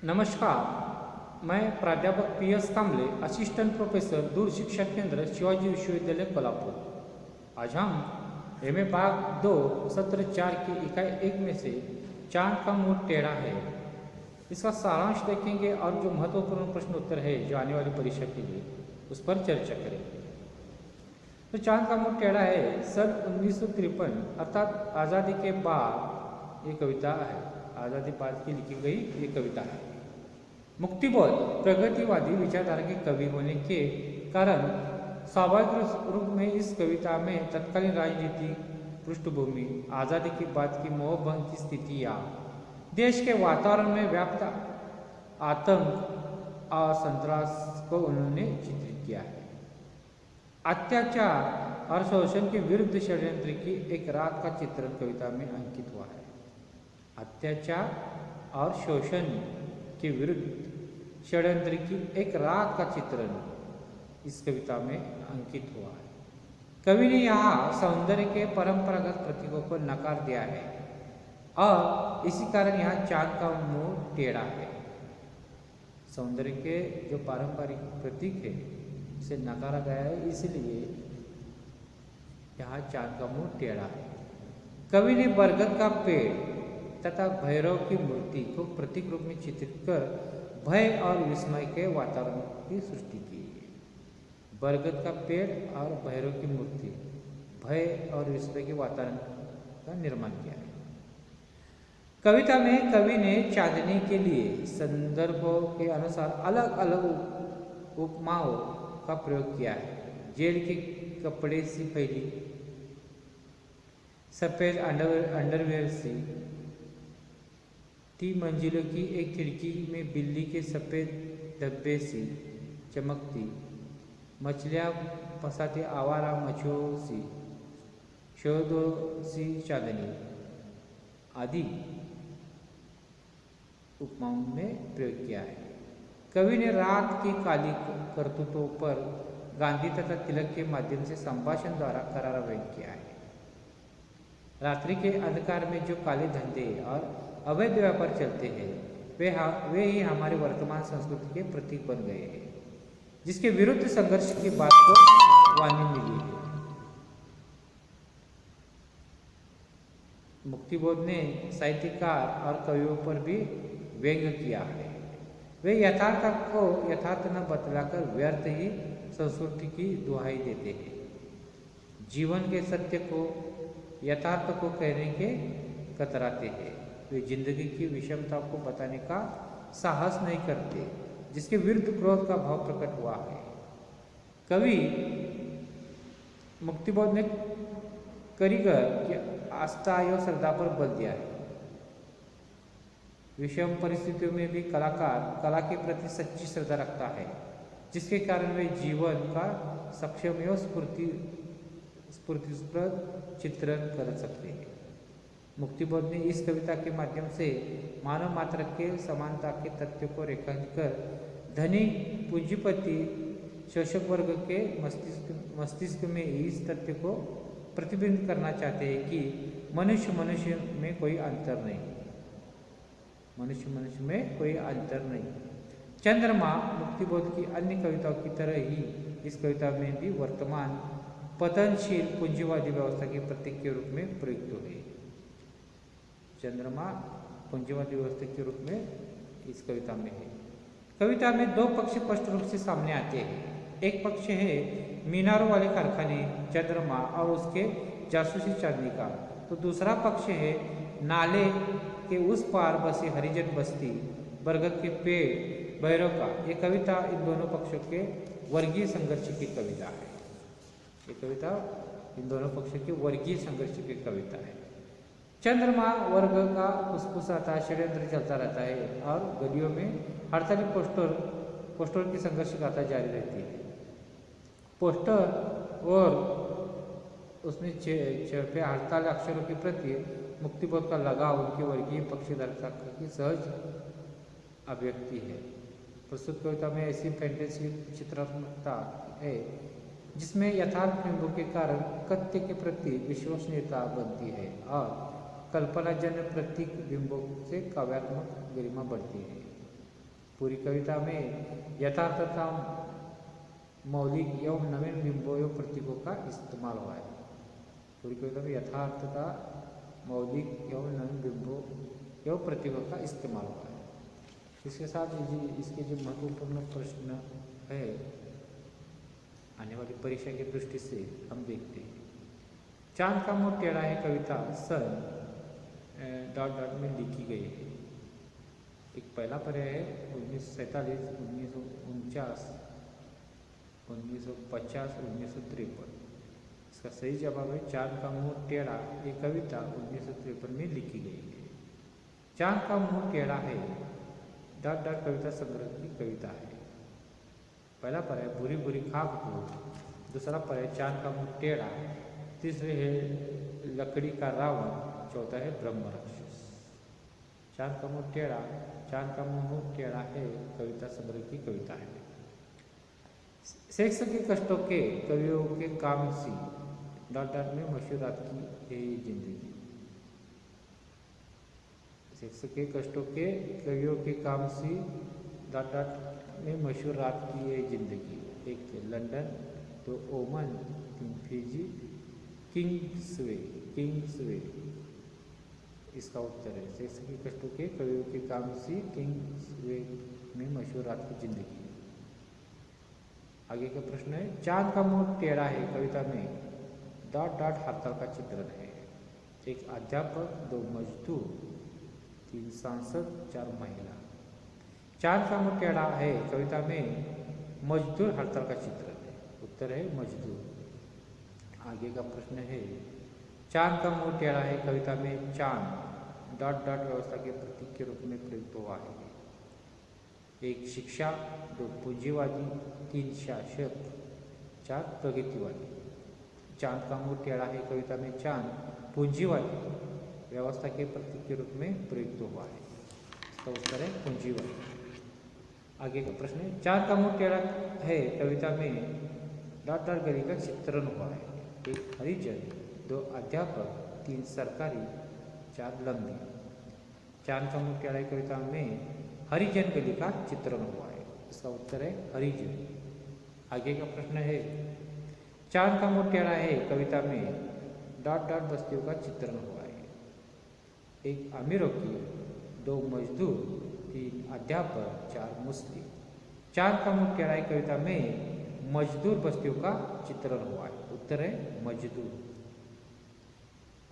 नमस्कार, मैं प्राध्यापक PS कांबले, असिस्टेंट प्रोफेसर दूर शिक्षा केंद्र शिवाजी विश्वविद्यालय कोल्हापुर। आज हम एमए भाग 2 सत्र 4 की इकाई 1 में से चांद का मुंह टेढ़ा है इसका सारांश देखेंगे और जो महत्वपूर्ण प्रश्न उत्तर है जो आने वाली परीक्षा के लिए उस पर चर्चा करेंगे। तो चांद का मुंह टेढ़ा है सन 1953 अर्थात आज़ादी के बाद ये कविता है। आज़ादी बाद की लिखी गई ये कविता है। मुक्तिबोध प्रगतिवादी विचारधारा के कवि होने के कारण स्वाभाविक रूप में इस कविता में तत्कालीन राजनीति पृष्ठभूमि, आज़ादी की बाद की मोहभंग की स्थिति या देश के वातावरण में व्याप्त आतंक और संतरास को उन्होंने चित्रित किया है। अत्याचार और शोषण के विरुद्ध षड्यंत्र की एक रात का चित्रण कविता में अंकित हुआ है। अत्याचार और शोषण के विरुद्ध षड्यंत्र की एक रात का चित्रण इस कविता में अंकित हुआ है। कवि ने यहाँ सौंदर्य के परंपरागत प्रतीकों को नकार दिया है और इसी कारण यहाँ चांद का मुंह टेढ़ा है। सौंदर्य के जो पारंपरिक प्रतीक है उसे नकारा गया है, इसलिए यहाँ चांद का मुंह टेढ़ा है। कवि ने बरगद का पेड़ तथा भैरव की मूर्ति को प्रतीक रूप में चित्रित कर भय और विस्मय के वातावरण की सृष्टि की है। बरगद का पेड़ और भैरव की मूर्ति भय और विस्मय के वातावरण का निर्माण किया है। कविता में कवि ने चांदनी के लिए संदर्भों के अनुसार अलग अलग उपमाओं का प्रयोग किया है। जेल के कपड़े सी फैली, सफेद अंडरवेयर सी, 3 मंजिलों की एक खिड़की में बिल्ली के सफ़ेद धब्बे सी चमकती, मछलियाँ फंसाती आवारा मछुओं सी, शोधों सी चांदनी आदि उपमाओं में प्रयोग किया है। कवि ने रात की काली करतूतों पर गांधी तथा तिलक के माध्यम से संभाषण द्वारा करारा व्यक्त किया है। रात्रि के अंधकार में जो काले धंधे और अवैध व्यापार चलते हैं वे ही हमारे वर्तमान संस्कृति के प्रतीक बन गए हैं, जिसके विरुद्ध संघर्ष की बात को वाणी मिली है। मुक्तिबोध ने साहित्यकार और कवियों पर भी व्यंग्य किया है। वे यथार्थ को यथार्थ न बतलाकर व्यर्थ ही संस्कृति की दुहाई देते हैं। जीवन के सत्य को यथार्थ को कहने के कतराते हैं। वे जिंदगी की विषमता को बताने का साहस नहीं करते, जिसके विरुद्ध क्रोध का भाव प्रकट हुआ है। कवि मुक्तिबोध ने कारीगर की आस्था एवं श्रद्धा पर बल दिया है। विषम परिस्थितियों में भी कलाकार कला के प्रति सच्ची श्रद्धा रखता है, जिसके कारण वे जीवन का सक्षम एवं स्फूर्तिप्रद चित्रण कर सकते हैं। मुक्तिबोध ने इस कविता के माध्यम से मानव मात्र के समानता के तथ्य को रेखांकित कर धनिक पूंजीपति शोषक वर्ग के मस्तिष्क में इस तथ्य को प्रतिबिंबित करना चाहते हैं कि मनुष्य में कोई अंतर नहीं। मनुष्य में कोई अंतर नहीं। चंद्रमा मुक्तिबोध की अन्य कविताओं की तरह ही इस कविता में भी वर्तमान पतनशील पूंजीवादी व्यवस्था के प्रतीक के रूप में प्रयुक्त हुए। चंद्रमा पूंजीवादी व्यवस्था के रूप में इस कविता में है। कविता में 2 पक्ष स्पष्ट रूप से सामने आते हैं। एक पक्ष है मीनारों वाले कारखाने, चंद्रमा और उसके जासूसी चांदनी का, तो दूसरा पक्ष है नाले के उस पार बसी हरिजन बस्ती, बरगद के पेड़, भैरव का। ये कविता इन दोनों पक्षों के वर्गीय संघर्ष की कविता है। ये कविता इन दोनों पक्षों के वर्गीय संघर्ष की कविता है। चंद्रमा वर्ग का फुसफुसाता षड्यंत्र चलता रहता है और गलियों में हड़ताली पोस्टर की संघर्ष गाथा जारी रहती है। पोस्टर और उसमें छपे हड़ताल अक्षरों के प्रति मुक्तिबोध का लगाव उनके वर्गीय पक्षधरता की सहज अभिव्यक्ति है। प्रस्तुत कविता में ऐसी फैंटेसी चित्रात्मकता है जिसमें यथार्थ बिंबों के कारण कथ्य के प्रति विश्वसनीयता बनती है और कल्पनाजन्य प्रतीक बिंबों से काव्यात्मक गरिमा बढ़ती है। पूरी कविता में यथार्थता, मौलिक एवं नवीन बिंबों एवं प्रतीकों का इस्तेमाल हुआ है। पूरी कविता में यथार्थता, मौलिक एवं नवीन बिंबों एवं प्रतीकों का इस्तेमाल हुआ है। इसके साथ इसके जो महत्वपूर्ण प्रश्न है आने वाली परीक्षा की दृष्टि से हम देखते हैं। चांद का मुंह टेढ़ा है कविता सन ... में लिखी गई है। एक पहला पर्याय है 1947, 1949, 1950, 1953। इसका सही जवाब है चांद का मुंह टेढ़ा, ये कविता 1953 में लिखी गई है। चांद का मुंह टेढ़ा है ... कविता संग्रह की कविता है। पहला पर्याय बुरी बुरी खाक को, दूसरा पर्याय चांद का मुंह टेढ़ा, तीसरे है लकड़ी का रावण, चौथा है ब्रह्म राक्षस। चांद का मुंह टेढ़ा, चांद का मुंह टेढ़ा है कविता संग्रह की कविता है। सेक्स के कष्टों के कवियों के काम सी ... में मशहूर रात की ये जिंदगी। सेक्स के कष्टों के कवियों के काम सी ... में मशहूर रात की ये जिंदगी। एक लंदन, दो ओमान, तीन फिजी, किंग्सवे। इसका उत्तर है सेक्स के कष्टों के कवियों के काम सी, किंग्सवे में मशहूर रात की जिंदगी। आगे का प्रश्न है चांद का मुंह टेढ़ा है कविता में ... हड़ताल का चित्रण है। एक अध्यापक, दो मजदूर, तीन सांसद, चार महिला। चांद का मुंह टेढ़ा है कविता में मजदूर हड़ताल का चित्रण है। उत्तर है मजदूर। आगे का प्रश्न है चांद का मुंह टेढ़ा है कविता में चांद ... व्यवस्था के प्रतीक के रूप में प्रयुक्त हुआ है। एक शिक्षा, दो पूंजीवादी, तीन शासक, चार प्रगतिवादी। चांद का मुंह टेढ़ा है कविता में चांद पूंजीवादी व्यवस्था के प्रतीक के रूप में प्रयुक्त हुआ है। इसका उत्तर है पूंजीवादी। आगे का प्रश्न है चांद का मुंह टेढ़ा है कविता में ... गली का चित्रण हुआ है। एक हरिजन, दो अध्यापक, तीन सरकारी, चार लंबी। चांद का मुंह टेढ़ा है कविता में हरिजन गली का चित्रण हुआ है। इसका उत्तर है हरिजन। आगे का प्रश्न है चांद का मुंह टेढ़ा है कविता में ... बस्तियों का चित्रण हुआ है। एक अमीरों की, दो मजदूर, तीन अध्यापक, चार मुस्लिम। चांद का मुंह टेढ़ा है कविता में मजदूर बस्तियों का चित्रण हुआ है। उत्तर है मजदूर।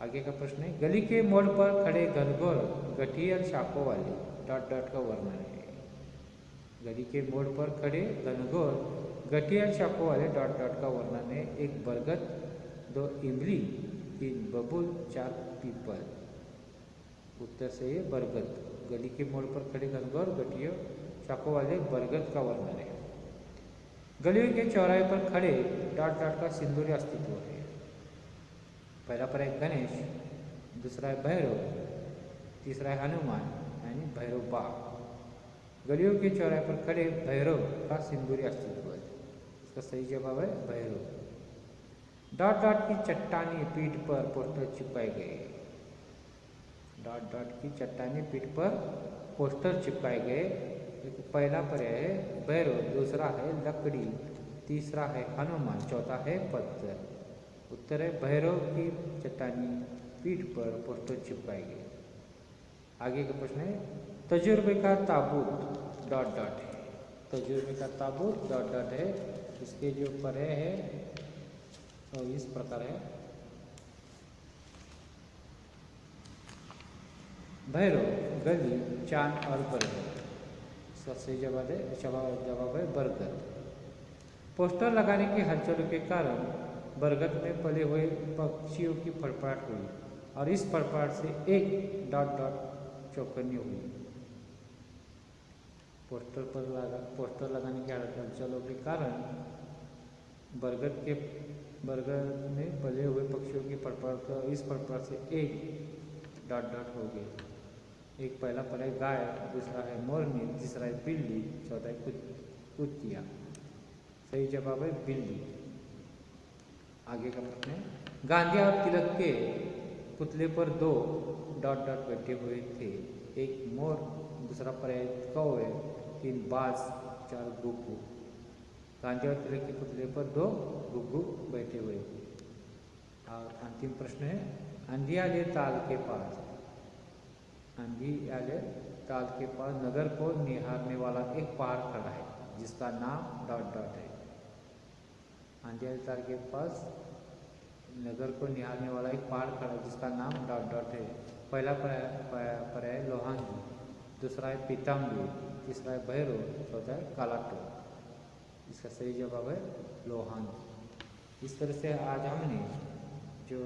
आगे का प्रश्न है गली के मोड़ पर खड़े घनघोर गठियल शाखों वाले ... का वर्णन है। गली के मोड़ पर खड़े घनघोर गठियल शाखों वाले ... का वर्णन है। एक बरगद, दो इमली, तीन बबूल, चार पीपल। उत्तर से है बरगद। गली के मोड़ पर खड़े घनघोर गठियल शाखों वाले बरगद का वर्णन है। गलियों के चौराहे पर खड़े ... का सिंदूरी अस्तित्व है। पहला पर है गणेश, दूसरा है भैरव, तीसरा है हनुमान यानी भैरव बाग। गलियों के चौराहे पर खड़े भैरव का सिंदूरी अस्तित्व है। इसका सही जवाब है भैरव। की चट्टानी पीठ पर पोस्टर चिपकाए गए। की चट्टानी पीठ पर पोस्टर चिपकाए गए। एक पहला पर्याय है भैरव, दूसरा है लकड़ी, तीसरा है हनुमान, चौथा है पत्थर। उत्तर है भैरव की चट्टानी पीठ पर पोस्टर चिपकाए गए। आगे का प्रश्न है तजुर्बे का ताबूत ... है। तजुर्बे का ताबूत ... है। इसके जो पर्याय है तो इस प्रकार है भैरव, गली, चांद और बरगद। इसका सही जवाब है बरगद। पोस्टर लगाने की हलचलों के कारण बरगद में पले हुए पक्षियों की फड़फड़ाहट हुई और इस फड़फड़ाहट से एक ... चौकन्नी हुई। पोस्टर लगाने की हलचलों के कारण बरगद में पले हुए पक्षियों की फड़फड़ाहट, इस फड़फड़ाहट से एक ... हो गए। एक पहला पर है गाय, दूसरा है मोरनी, तीसरा है बिल्ली, चौथा है कुतिया। सही जवाब है बिल्ली। आगे का प्रश्न है गांधी और तिलक के पुतले पर दो ... बैठे हुए थे। एक मोर, दूसरा पर्याय कौवे, 3 बाज, 4 गुग्गू। गांधी और तिलक के पुतले पर 2 गुग्गू बैठे हुए। और अंतिम प्रश्न है, अंधियाले ताल के पास, अंधियाले ताल के पास नगर को निहारने वाला एक पहाड़ खड़ा है जिसका नाम डॉट डॉट है। अंधियाले ताल के पास नगर को निहारने वाला एक पहाड़ खड़ा है जिसका नाम डॉट डॉट है। पहला पर्याय लोहांगी, दूसरा है पीताम्बी, तीसरा है भैरव, चौथा है कालाटो। इसका सही जवाब है लोहांगी। इस तरह से आज हमने जो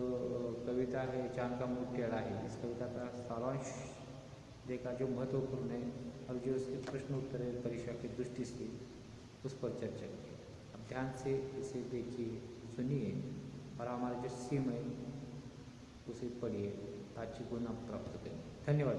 कविता है चांद का मुंह टेढ़ा है, इस कविता का सारांश देखा जो महत्वपूर्ण है और जो उसके प्रश्न उत्तर है परीक्षा की दृष्टि से, उस पर चर्चा की। अब ध्यान से इसे देखिए, सुनिए और हमारे जो सिम है उसे पढ़िए, अच्छी गुण आप प्राप्त करें। धन्यवाद।